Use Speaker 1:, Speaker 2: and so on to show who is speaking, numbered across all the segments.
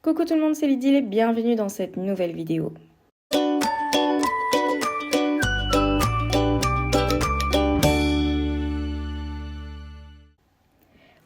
Speaker 1: Coucou tout le monde, c'est Lydie et bienvenue dans cette nouvelle vidéo.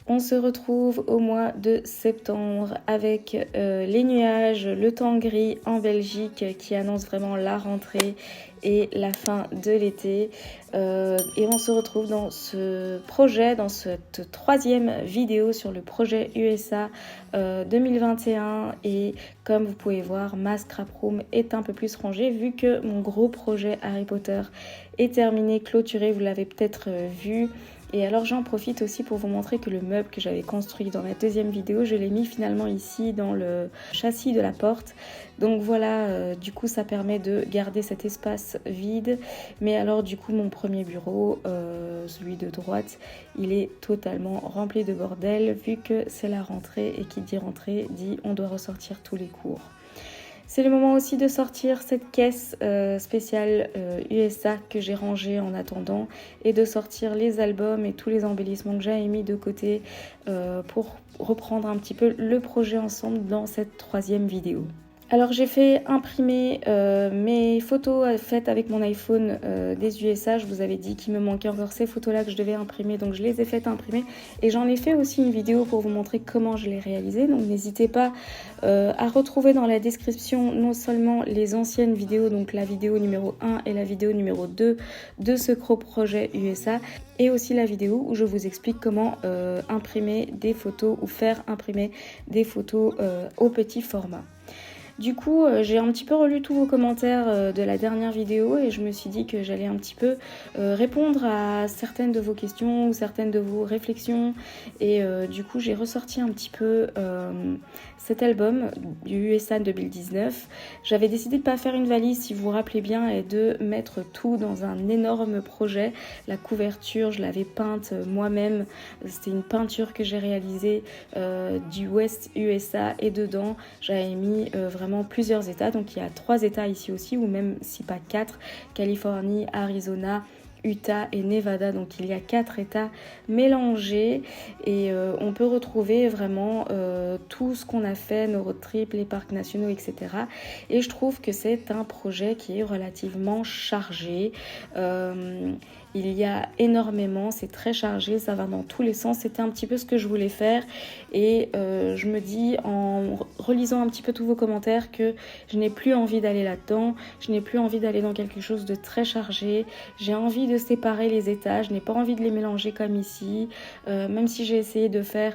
Speaker 1: On se retrouve au mois de septembre avec les nuages, le temps gris en Belgique qui annonce vraiment la rentrée et la fin de l'été. Et on se retrouve dans ce projet, dans cette troisième vidéo sur le projet USA 2021. Et comme vous pouvez voir, ma scrap room est un peu plus rangée vu que mon gros projet Harry Potter est terminé, clôturé, vous l'avez peut-être vu. Et alors j'en profite aussi pour vous montrer que le meuble que j'avais construit dans la deuxième vidéo, je l'ai mis finalement ici dans le châssis de la porte. Donc voilà, du coup ça permet de garder cet espace vide. Mais alors du coup mon premier bureau, celui de droite, il est totalement rempli de bordel vu que c'est la rentrée et qui dit rentrée dit on doit ressortir tous les cours. C'est le moment aussi de sortir cette caisse spéciale USA que j'ai rangée en attendant et de sortir les albums et tous les embellissements que j'avais mis de côté pour reprendre un petit peu le projet ensemble dans cette troisième vidéo. Alors j'ai fait imprimer mes photos faites avec mon iPhone des USA. Je vous avais dit qu'il me manquait encore ces photos-là que je devais imprimer, donc je les ai faites imprimer. Et j'en ai fait aussi une vidéo pour vous montrer comment je l'ai réalisé. Donc n'hésitez pas à retrouver dans la description non seulement les anciennes vidéos, donc la vidéo numéro 1 et la vidéo numéro 2 de ce gros projet USA, et aussi la vidéo où je vous explique comment imprimer des photos ou faire imprimer des photos au petit format. Du coup, j'ai un petit peu relu tous vos commentaires de la dernière vidéo et je me suis dit que j'allais un petit peu répondre à certaines de vos questions ou certaines de vos réflexions. Et du coup, j'ai ressorti un petit peu cet album du USA 2019. J'avais décidé de ne pas faire une valise, si vous vous rappelez bien, et de mettre tout dans un énorme projet. La couverture, je l'avais peinte moi-même. C'était une peinture que j'ai réalisée du West USA et dedans, j'avais mis vraiment plusieurs états. Donc il y a 3 états ici aussi, ou même si pas 4, Californie, Arizona, Utah et Nevada. Donc il y a 4 états mélangés et on peut retrouver vraiment tout ce qu'on a fait, nos road trips, les parcs nationaux, etc. Et je trouve que c'est un projet qui est relativement chargé. Il y a énormément, c'est très chargé, ça va dans tous les sens. C'était un petit peu ce que je voulais faire et je me dis en relisant un petit peu tous vos commentaires que je n'ai plus envie d'aller là-dedans, je n'ai plus envie d'aller dans quelque chose de très chargé. J'ai envie de séparer les états, je n'ai pas envie de les mélanger comme ici, même si j'ai essayé de faire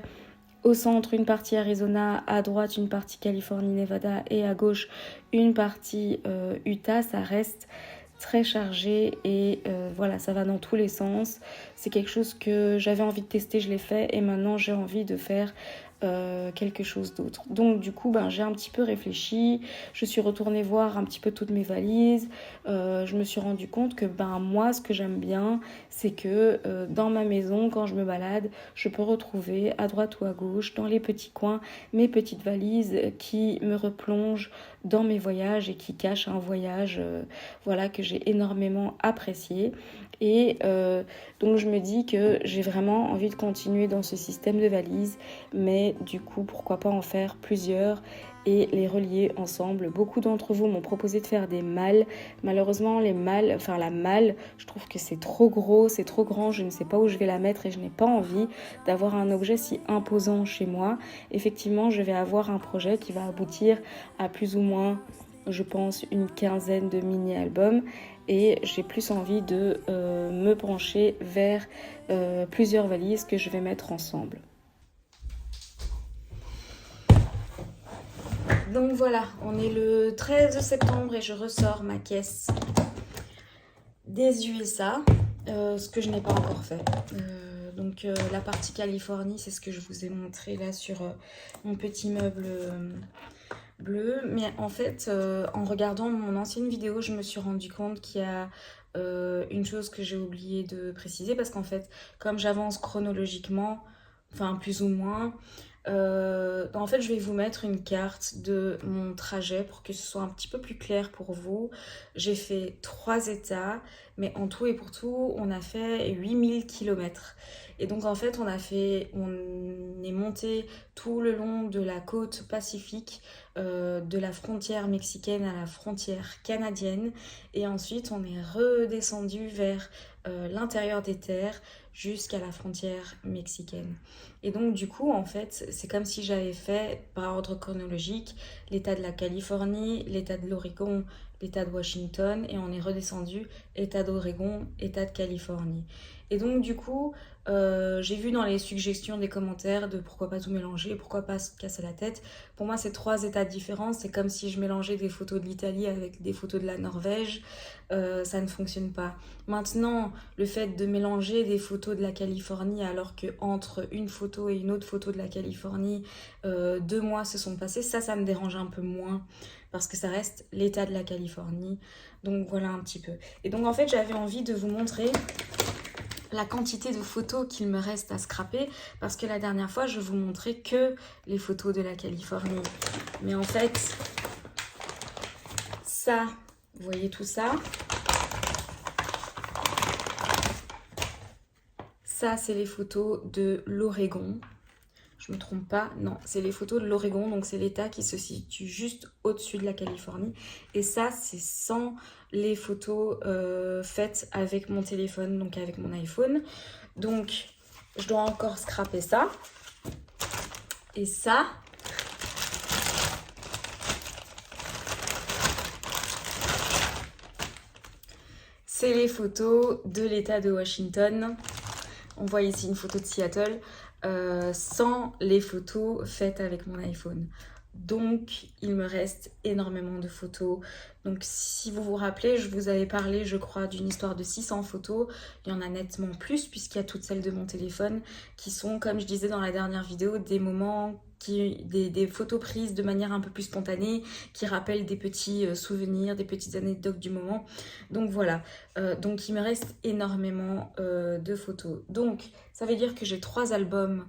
Speaker 1: au centre une partie Arizona, à droite une partie Californie, Nevada et à gauche une partie Utah, ça reste très chargé et voilà, ça va dans tous les sens. C'est quelque chose que j'avais envie de tester, je l'ai fait et maintenant j'ai envie de faire quelque chose d'autre. Donc du coup j'ai un petit peu réfléchi, je suis retournée voir un petit peu toutes mes valises, je me suis rendu compte que moi ce que j'aime bien c'est que dans ma maison quand je me balade je peux retrouver à droite ou à gauche dans les petits coins mes petites valises qui me replongent dans mes voyages et qui cachent un voyage voilà, que j'ai énormément apprécié. Et donc je me dis que j'ai vraiment envie de continuer dans ce système de valises, mais du coup pourquoi pas en faire plusieurs et les relier ensemble. Beaucoup d'entre vous m'ont proposé de faire des malles. Malheureusement la malle, je trouve que c'est trop gros, c'est trop grand, je ne sais pas où je vais la mettre et je n'ai pas envie d'avoir un objet si imposant chez moi. Effectivement, je vais avoir un projet qui va aboutir à plus ou moins, je pense, une quinzaine de mini-albums et j'ai plus envie de me pencher vers plusieurs valises que je vais mettre ensemble. Donc voilà, on est le 13 septembre et je ressors ma caisse des USA, ce que je n'ai pas encore fait. Donc la partie Californie, c'est ce que je vous ai montré là sur mon petit meuble bleu. Mais en fait, en regardant mon ancienne vidéo, je me suis rendu compte qu'il y a une chose que j'ai oublié de préciser. Parce qu'en fait, comme j'avance chronologiquement, enfin plus ou moins, en fait je vais vous mettre une carte de mon trajet pour que ce soit un petit peu plus clair pour vous. J'ai fait 3 états, mais en tout et pour tout, on a fait 8000 km. Et donc en fait, on est monté tout le long de la côte pacifique, de la frontière mexicaine à la frontière canadienne. Et ensuite, on est redescendu vers l'intérieur des terres jusqu'à la frontière mexicaine. Et donc du coup, en fait, c'est comme si j'avais fait, par ordre chronologique, l'état de la Californie, l'état de l'Oregon, l'état de Washington, et on est redescendu état d'Oregon, état de Californie. Et donc du coup, j'ai vu dans les suggestions des commentaires de pourquoi pas tout mélanger, pourquoi pas se casser la tête. Pour moi, c'est 3 états différents. C'est comme si je mélangeais des photos de l'Italie avec des photos de la Norvège. Ça ne fonctionne pas. Maintenant, le fait de mélanger des photos de la Californie alors que entre une photo et une autre photo de la Californie, 2 mois se sont passés, ça me dérange un peu moins parce que ça reste l'état de la Californie. Donc voilà un petit peu. Et donc en fait, j'avais envie de vous montrer la quantité de photos qu'il me reste à scraper parce que la dernière fois, je vous montrais que les photos de la Californie. Mais en fait, ça, vous voyez tout ça? Ça, c'est les photos de l'Oregon. Je me trompe pas, non, c'est les photos de l'Oregon, donc c'est l'état qui se situe juste au-dessus de la Californie. Et ça, c'est sans les photos faites avec mon téléphone, donc avec mon iPhone. Donc, je dois encore scraper ça. Et ça, c'est les photos de l'état de Washington. On voit ici une photo de Seattle. Sans les photos faites avec mon iPhone. Donc, il me reste énormément de photos. Donc, si vous vous rappelez, je vous avais parlé, je crois, d'une histoire de 600 photos. Il y en a nettement plus, puisqu'il y a toutes celles de mon téléphone, qui sont, comme je disais dans la dernière vidéo, des moments, des photos prises de manière un peu plus spontanée, qui rappellent des petits souvenirs, des petites anecdotes du moment. Donc, voilà. Donc, il me reste énormément de photos. Donc, ça veut dire que j'ai 3 albums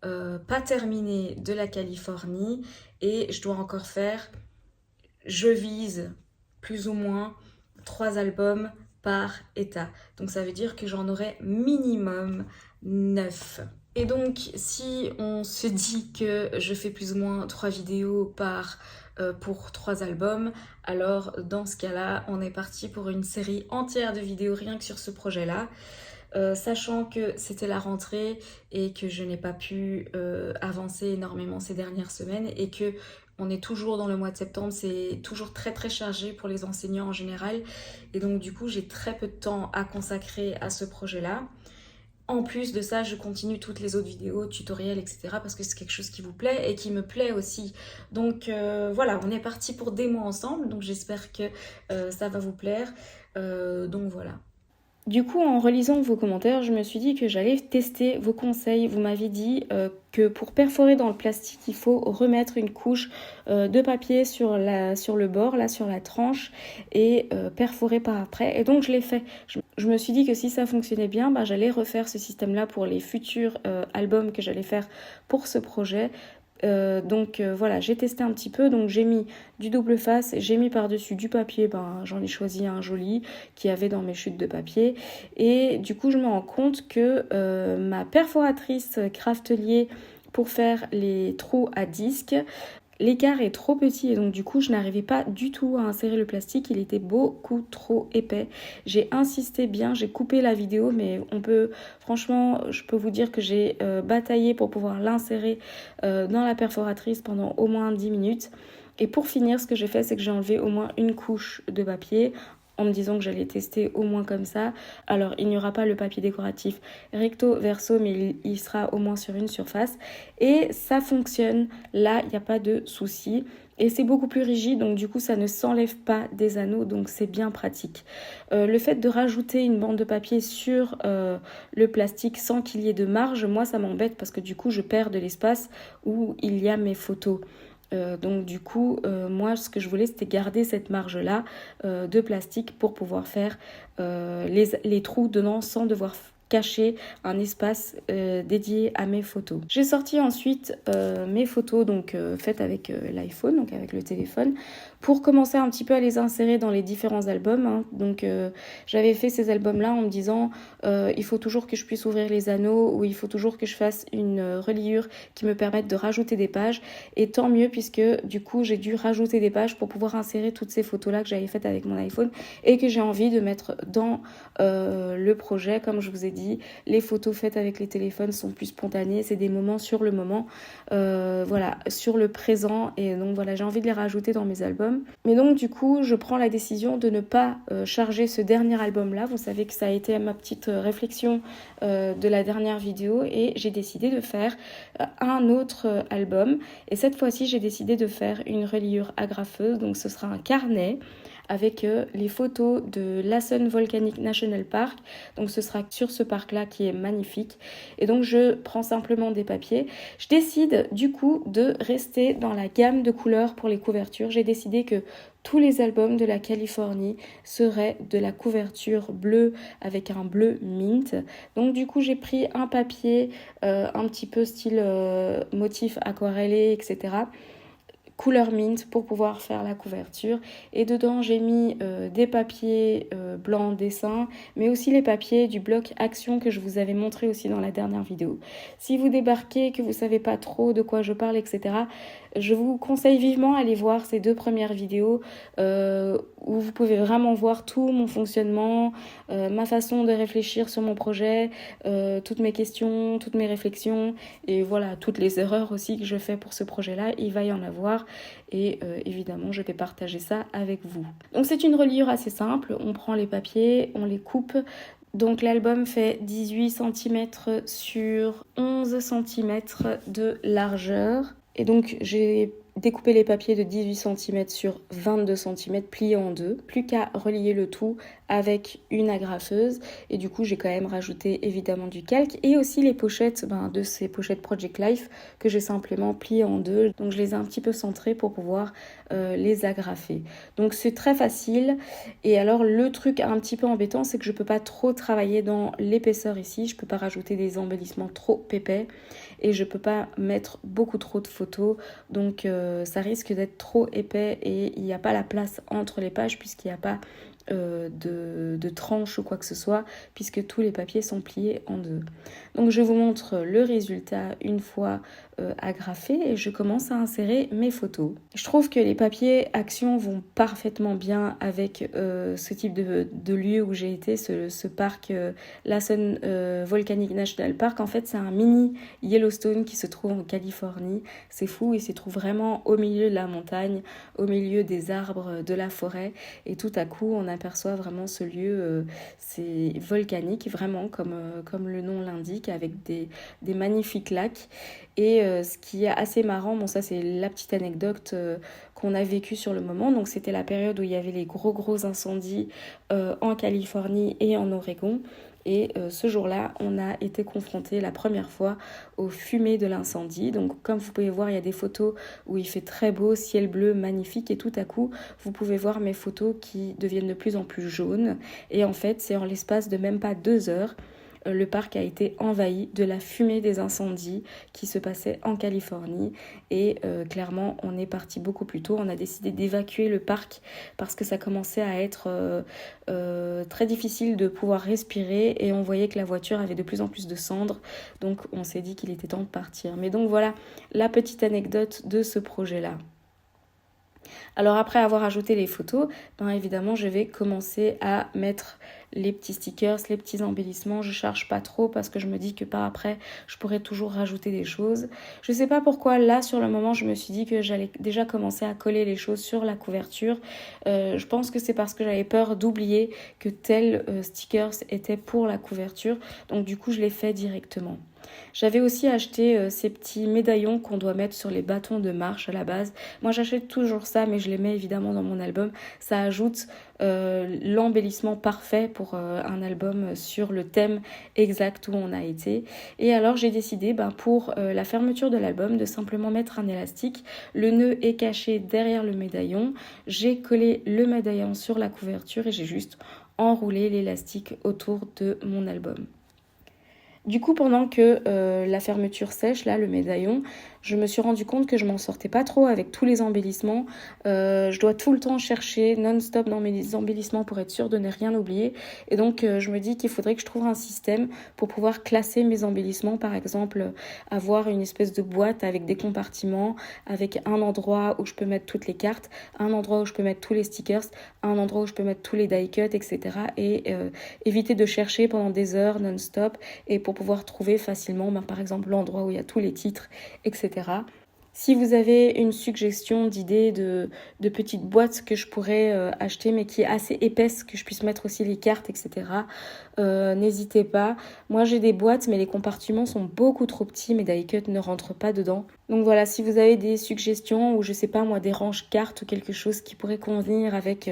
Speaker 1: pas terminés de la Californie et je dois encore faire, je vise plus ou moins 3 albums par état. Donc ça veut dire que j'en aurai minimum 9. Et donc si on se dit que je fais plus ou moins 3 vidéos pour 3 albums, alors dans ce cas-là, on est parti pour une série entière de vidéos rien que sur ce projet-là. Sachant que c'était la rentrée et que je n'ai pas pu avancer énormément ces dernières semaines et que on est toujours dans le mois de septembre, c'est toujours très très chargé pour les enseignants en général et donc du coup j'ai très peu de temps à consacrer à ce projet-là. En plus de ça, je continue toutes les autres vidéos, tutoriels, etc. parce que c'est quelque chose qui vous plaît et qui me plaît aussi. Donc voilà, on est parti pour des mois ensemble, donc j'espère que ça va vous plaire. Donc voilà. Du coup, en relisant vos commentaires, je me suis dit que j'allais tester vos conseils. Vous m'avez dit que pour perforer dans le plastique, il faut remettre une couche de papier sur le bord, là sur la tranche, et perforer par après. Et donc, je l'ai fait. Je me suis dit que si ça fonctionnait bien, bah, j'allais refaire ce système-là pour les futurs albums que j'allais faire pour ce projet. Donc voilà, j'ai testé un petit peu, donc j'ai mis du double face, j'ai mis par-dessus du papier, j'en ai choisi un joli qui avait dans mes chutes de papier et du coup je me rends compte que ma perforatrice Craftelier pour faire les trous à disque, l'écart est trop petit et donc du coup je n'arrivais pas du tout à insérer le plastique, il était beaucoup trop épais. J'ai insisté bien, j'ai coupé la vidéo mais franchement je peux vous dire que j'ai bataillé pour pouvoir l'insérer dans la perforatrice pendant au moins 10 minutes. Et pour finir, ce que j'ai fait, c'est que j'ai enlevé au moins une couche de papier en me disant que j'allais tester au moins comme ça. Alors, il n'y aura pas le papier décoratif recto verso, mais il sera au moins sur une surface. Et ça fonctionne. Là, il n'y a pas de souci. Et c'est beaucoup plus rigide, donc du coup, ça ne s'enlève pas des anneaux, donc c'est bien pratique. Le fait de rajouter une bande de papier sur le plastique sans qu'il y ait de marge, moi, ça m'embête parce que du coup, je perds de l'espace où il y a mes photos. Donc du coup, moi ce que je voulais c'était garder cette marge là de plastique pour pouvoir faire les trous dedans sans devoir cacher un espace dédié à mes photos. J'ai sorti ensuite mes photos donc faites avec l'iPhone, donc avec le téléphone, pour commencer un petit peu à les insérer dans les différents albums. Hein. Donc j'avais fait ces albums-là en me disant il faut toujours que je puisse ouvrir les anneaux ou il faut toujours que je fasse une reliure qui me permette de rajouter des pages. Et tant mieux puisque du coup j'ai dû rajouter des pages pour pouvoir insérer toutes ces photos-là que j'avais faites avec mon iPhone et que j'ai envie de mettre dans le projet. Comme je vous ai dit, les photos faites avec les téléphones sont plus spontanées, c'est des moments sur le moment, voilà, sur le présent, et donc voilà, j'ai envie de les rajouter dans mes albums. Mais donc du coup, je prends la décision de ne pas charger ce dernier album-là. Vous savez que ça a été ma petite réflexion de la dernière vidéo, et j'ai décidé de faire un autre album, et cette fois-ci, j'ai décidé de faire une reliure agrafeuse, donc ce sera un carnet avec les photos de Lassen Volcanic National Park. Donc ce sera sur ce parc-là qui est magnifique. Et donc je prends simplement des papiers. Je décide du coup de rester dans la gamme de couleurs pour les couvertures. J'ai décidé que tous les albums de la Californie seraient de la couverture bleue avec un bleu mint. Donc du coup j'ai pris un papier un petit peu style motif aquarellé, etc., couleur mint pour pouvoir faire la couverture, et dedans j'ai mis des papiers blancs dessin, mais aussi les papiers du bloc action que je vous avais montré aussi dans la dernière vidéo. Si vous débarquez, que vous savez pas trop de quoi je parle, etc., je vous conseille vivement d'aller voir ces 2 premières vidéos où vous pouvez vraiment voir tout mon fonctionnement, ma façon de réfléchir sur mon projet, toutes mes questions, toutes mes réflexions, et voilà, toutes les erreurs aussi que je fais pour ce projet-là, il va y en avoir, et évidemment je vais partager ça avec vous. Donc c'est une reliure assez simple, on prend les papiers, on les coupe. Donc l'album fait 18 cm sur 11 cm de largeur. Et donc j'ai découpé les papiers de 18 cm sur 22 cm pliés en deux. Plus qu'à relier le tout avec une agrafeuse. Et du coup j'ai quand même rajouté évidemment du calque. Et aussi les pochettes de ces pochettes Project Life que j'ai simplement pliées en deux. Donc je les ai un petit peu centrées pour pouvoir les agrafer. Donc c'est très facile. Et alors le truc un petit peu embêtant, c'est que je peux pas trop travailler dans l'épaisseur ici. Je peux pas rajouter des embellissements trop épais. Et je peux pas mettre beaucoup trop de photos, donc ça risque d'être trop épais et il n'y a pas la place entre les pages puisqu'il n'y a pas de tranche ou quoi que ce soit, puisque tous les papiers sont pliés en deux. Donc je vous montre le résultat une fois agrafé et je commence à insérer mes photos. Je trouve que les papiers action vont parfaitement bien avec ce type de lieu où j'ai été, ce parc Lassen Volcanic National Park. En fait c'est un mini Yellowstone qui se trouve en Californie. C'est fou, il se trouve vraiment au milieu de la montagne, au milieu des arbres, de la forêt, et tout à coup on aperçoit vraiment ce lieu, c'est volcanique vraiment comme le nom l'indique, avec des magnifiques lacs. Et ce qui est assez marrant, bon ça c'est la petite anecdote qu'on a vécue sur le moment, donc c'était la période où il y avait les gros incendies en Californie et en Oregon. Et ce jour-là, on a été confronté la première fois aux fumées de l'incendie. Donc comme vous pouvez voir, il y a des photos où il fait très beau, ciel bleu, magnifique. Et tout à coup, vous pouvez voir mes photos qui deviennent de plus en plus jaunes. Et en fait, c'est en l'espace de même pas 2 heures, le parc a été envahi de la fumée des incendies qui se passaient en Californie. Et clairement, on est parti beaucoup plus tôt. On a décidé d'évacuer le parc parce que ça commençait à être très difficile de pouvoir respirer et on voyait que la voiture avait de plus en plus de cendres. Donc on s'est dit qu'il était temps de partir. Mais donc voilà la petite anecdote de ce projet-là. Alors après avoir ajouté les photos, évidemment je vais commencer à mettre les petits stickers, les petits embellissements. Je charge pas trop parce que je me dis que par après je pourrais toujours rajouter des choses. Je sais pas pourquoi là sur le moment je me suis dit que j'allais déjà commencer à coller les choses sur la couverture. Je pense que c'est parce que j'avais peur d'oublier que tel stickers était pour la couverture. Donc du coup je l'ai fait directement. J'avais aussi acheté ces petits médaillons qu'on doit mettre sur les bâtons de marche à la base. Moi j'achète toujours ça, mais je les mets évidemment dans mon album. Ça ajoute l'embellissement parfait pour un album sur le thème exact où on a été. Et alors j'ai décidé pour la fermeture de l'album de simplement mettre un élastique. Le nœud est caché derrière le médaillon. J'ai collé le médaillon sur la couverture et j'ai juste enroulé l'élastique autour de mon album. Du coup, pendant que la fermeture sèche, là, le médaillon, je me suis rendu compte que je m'en sortais pas trop avec tous les embellissements. Je dois tout le temps chercher non-stop dans mes embellissements pour être sûre de ne rien oublier. Et donc, je me dis qu'il faudrait que je trouve un système pour pouvoir classer mes embellissements. Par exemple, avoir une espèce de boîte avec des compartiments, avec un endroit où je peux mettre toutes les cartes, un endroit où je peux mettre tous les stickers, un endroit où je peux mettre tous les die cuts, etc. Et éviter de chercher pendant des heures non-stop et pour pouvoir trouver facilement, par exemple, l'endroit où il y a tous les titres, etc. Si vous avez une suggestion d'idée de petites boîtes que je pourrais acheter mais qui est assez épaisse, que je puisse mettre aussi les cartes, etc., n'hésitez pas. Moi j'ai des boîtes mais les compartiments sont beaucoup trop petits, mes die cuts ne rentrent pas dedans. Donc voilà, si vous avez des suggestions ou je sais pas moi des ranges cartes ou quelque chose qui pourrait convenir avec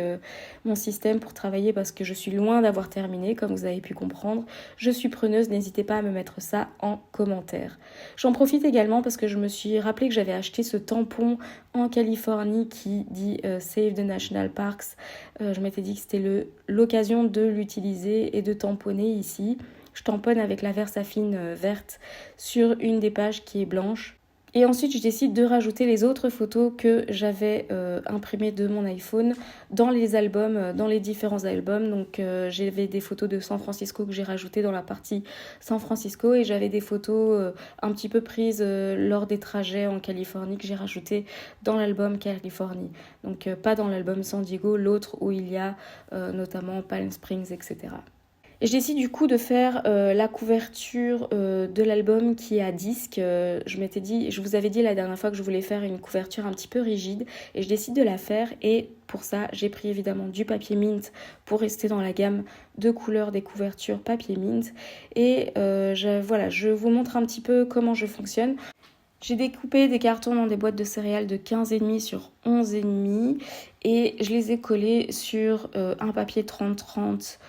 Speaker 1: mon système pour travailler parce que je suis loin d'avoir terminé comme vous avez pu comprendre, je suis preneuse, n'hésitez pas à me mettre ça en commentaire. J'en profite également parce que je me suis rappelé que j'avais acheté ce tampon en Californie qui dit Save the National Parks. Je m'étais dit que c'était l'occasion de l'utiliser et de tamponner ici. Je tamponne avec la Versafine verte sur une des pages qui est blanche. Et ensuite, je décide de rajouter les autres photos que j'avais imprimées de mon iPhone dans les albums, dans les différents albums. Donc, j'avais des photos de San Francisco que j'ai rajoutées dans la partie San Francisco et j'avais des photos un petit peu prises lors des trajets en Californie que j'ai rajoutées dans l'album Californie. Donc, pas dans l'album San Diego, l'autre où il y a notamment Palm Springs, etc. Et je décide du coup de faire la couverture de l'album qui est à disque. Je vous avais dit la dernière fois que je voulais faire une couverture un petit peu rigide et je décide de la faire et pour ça j'ai pris évidemment du papier mint pour rester dans la gamme de couleurs des couvertures papier mint et je vous montre un petit peu comment je fonctionne. J'ai découpé des cartons dans des boîtes de céréales de 15,5 sur 11,5 et je les ai collés sur un papier 30-30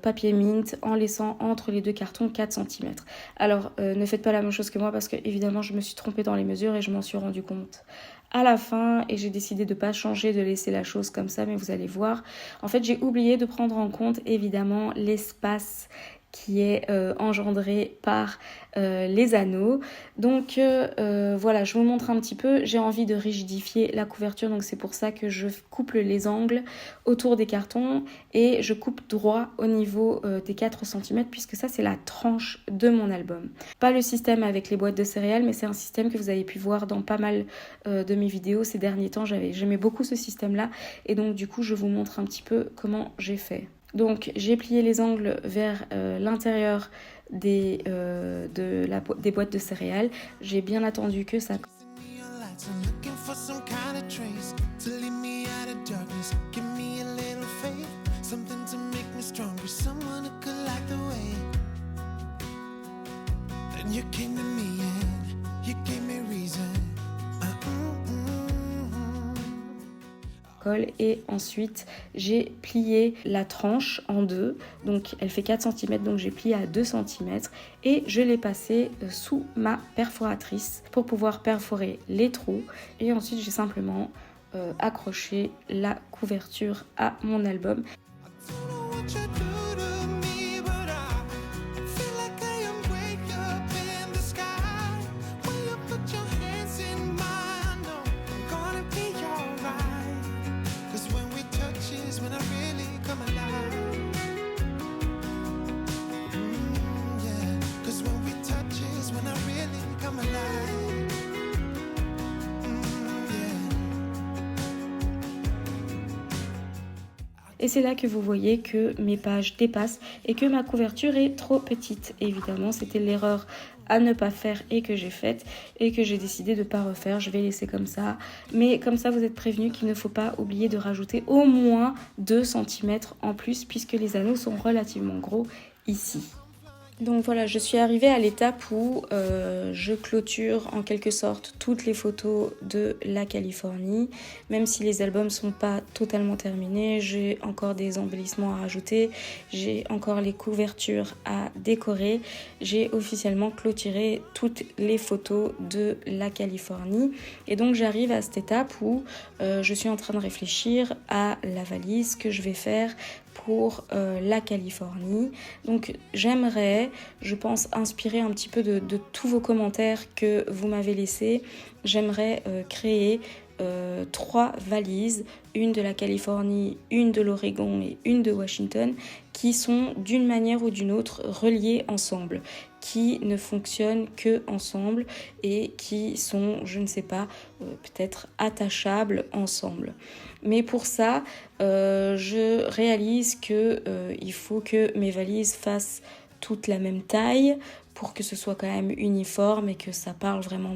Speaker 1: papier mint en laissant entre les deux cartons 4 cm. Alors ne faites pas la même chose que moi parce que évidemment je me suis trompée dans les mesures et je m'en suis rendu compte à la fin et j'ai décidé de pas changer, de laisser la chose comme ça, mais vous allez voir. En fait j'ai oublié de prendre en compte évidemment l'espace qui est engendré par les anneaux. Donc voilà, je vous montre un petit peu. J'ai envie de rigidifier la couverture, donc c'est pour ça que je coupe les angles autour des cartons et je coupe droit au niveau des 4 cm puisque ça c'est la tranche de mon album. Pas le système avec les boîtes de céréales, mais c'est un système que vous avez pu voir dans pas mal de mes vidéos ces derniers temps. J'aimais beaucoup ce système-là et donc du coup je vous montre un petit peu comment j'ai fait. Donc j'ai plié les angles vers l'intérieur des boîtes de céréales. J'ai bien attendu que ça... Et ensuite j'ai plié la tranche en deux, donc elle fait 4 cm, donc j'ai plié à 2 cm et je l'ai passé sous ma perforatrice pour pouvoir perforer les trous et ensuite j'ai simplement accroché la couverture à mon album. Et c'est là que vous voyez que mes pages dépassent et que ma couverture est trop petite. Évidemment, c'était l'erreur à ne pas faire et que j'ai faite et que j'ai décidé de ne pas refaire. Je vais laisser comme ça. Mais comme ça, vous êtes prévenus qu'il ne faut pas oublier de rajouter au moins 2 cm en plus puisque les anneaux sont relativement gros ici. Donc voilà, je suis arrivée à l'étape où je clôture en quelque sorte toutes les photos de la Californie. Même si les albums ne sont pas totalement terminés, j'ai encore des embellissements à rajouter, j'ai encore les couvertures à décorer. J'ai officiellement clôturé toutes les photos de la Californie. Et donc j'arrive à cette étape où je suis en train de réfléchir à la valise que je vais faire pour la Californie. Donc j'aimerais, je pense, inspirer un petit peu de tous vos commentaires que vous m'avez laissés. J'aimerais créer 3 valises, une de la Californie, une de l'Oregon et une de Washington, qui sont d'une manière ou d'une autre reliées ensemble, qui ne fonctionnent que ensemble et qui sont, je ne sais pas, peut-être attachables ensemble. Mais pour ça, je réalise que il faut que mes valises fassent toutes la même taille pour que ce soit quand même uniforme et que ça parle vraiment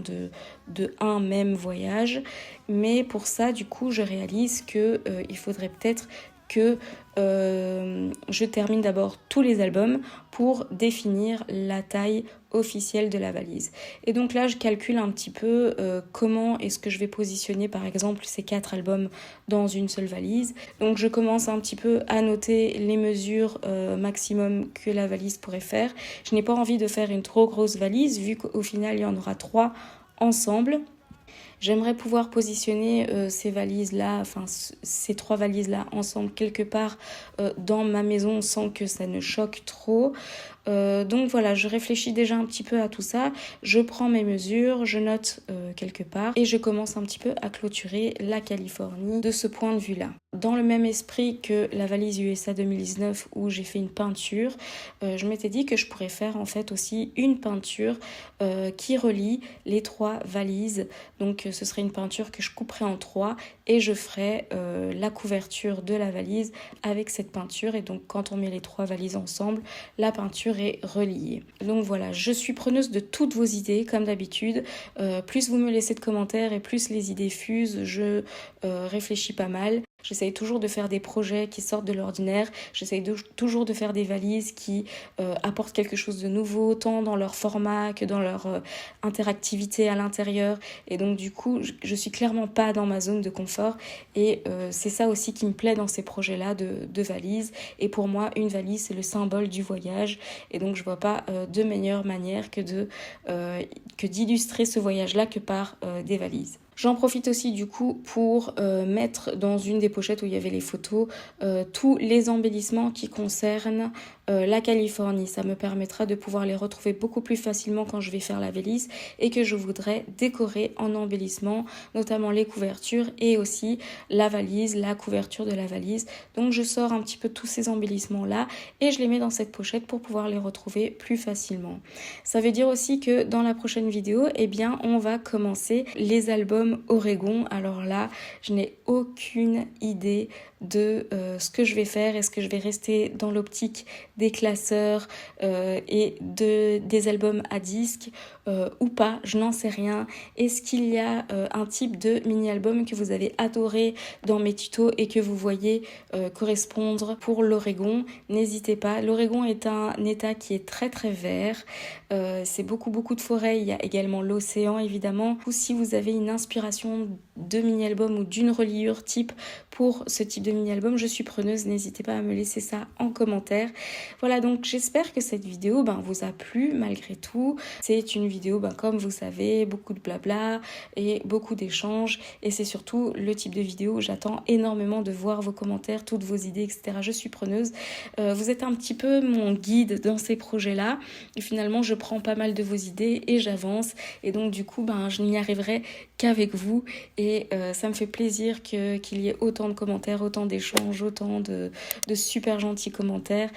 Speaker 1: de un même voyage. Mais pour ça, du coup, je réalise que il faudrait peut-être que je termine d'abord tous les albums pour définir la taille officielle de la valise. Et donc là, je calcule un petit peu comment est-ce que je vais positionner par exemple ces 4 albums dans une seule valise. Donc je commence un petit peu à noter les mesures maximum que la valise pourrait faire. Je n'ai pas envie de faire une trop grosse valise vu qu'au final, il y en aura 3 ensemble. J'aimerais pouvoir positionner ces valises-là, enfin ces 3 valises-là ensemble quelque part dans ma maison sans que ça ne choque trop. Donc voilà, je réfléchis déjà un petit peu à tout ça, je prends mes mesures, je note quelque part et je commence un petit peu à clôturer la Californie de ce point de vue-là. Dans le même esprit que la valise USA 2019 où j'ai fait une peinture, je m'étais dit que je pourrais faire en fait aussi une peinture qui relie les 3 valises. Donc ce serait une peinture que je couperais en 3 et je ferais la couverture de la valise avec cette peinture. Et donc quand on met les 3 valises ensemble, la peinture est reliée. Donc voilà, je suis preneuse de toutes vos idées comme d'habitude. Plus vous me laissez de commentaires et plus les idées fusent, je réfléchis pas mal. J'essaye toujours de faire des projets qui sortent de l'ordinaire. J'essaye toujours de faire des valises qui apportent quelque chose de nouveau, tant dans leur format que dans leur interactivité à l'intérieur. Et donc du coup, je suis clairement pas dans ma zone de confort. Et c'est ça aussi qui me plaît dans ces projets-là de valises. Et pour moi, une valise, c'est le symbole du voyage. Et donc je vois pas de meilleure manière que d'illustrer ce voyage-là que par des valises. J'en profite aussi du coup pour mettre dans une des pochettes où il y avait les photos tous les embellissements qui concernent la Californie. Ça me permettra de pouvoir les retrouver beaucoup plus facilement quand je vais faire la valise et que je voudrais décorer en embellissement, notamment les couvertures et aussi la valise, la couverture de la valise. Donc je sors un petit peu tous ces embellissements là et je les mets dans cette pochette pour pouvoir les retrouver plus facilement. Ça veut dire aussi que dans la prochaine vidéo, eh bien, on va commencer les albums Oregon. Alors là, je n'ai aucune idée de ce que je vais faire. Est-ce que je vais rester dans l'optique des classeurs et des albums à disque ou pas? Je n'en sais rien. Est-ce qu'il y a un type de mini-album que vous avez adoré dans mes tutos et que vous voyez correspondre pour l'Oregon? N'hésitez pas. L'Oregon est un état qui est très très vert. C'est beaucoup de forêts. Il y a également l'océan évidemment. Ou si vous avez une inspiration de mini-album ou d'une reliure type pour ce type de mini-album, je suis preneuse, n'hésitez pas à me laisser ça en commentaire. Voilà, donc j'espère que cette vidéo vous a plu malgré tout. C'est une vidéo, comme vous savez, beaucoup de blabla et beaucoup d'échanges, et c'est surtout le type de vidéo où j'attends énormément de voir vos commentaires, toutes vos idées, etc. Je suis preneuse. Vous êtes un petit peu mon guide dans ces projets-là, et finalement je prends pas mal de vos idées et j'avance, et donc du coup je n'y arriverai qu'avec vous, et ça me fait plaisir qu'il y ait autant de commentaires, autant d'échanges, autant de super gentils commentaires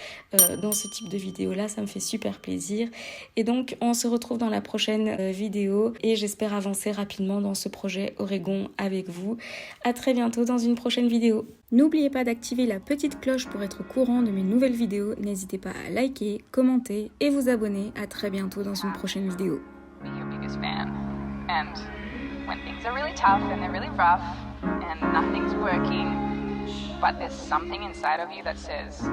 Speaker 1: dans ce type de vidéo là. Ça me fait super plaisir, et donc on se retrouve dans la prochaine vidéo et j'espère avancer rapidement dans ce projet Oregon avec vous. À très bientôt dans une prochaine vidéo. N'oubliez pas d'activer la petite cloche pour être au courant de mes nouvelles vidéos. N'hésitez pas à liker, commenter et vous abonner. À très bientôt dans une prochaine vidéo.
Speaker 2: When things are really tough and they're really rough and nothing's working, but there's something inside of you that says,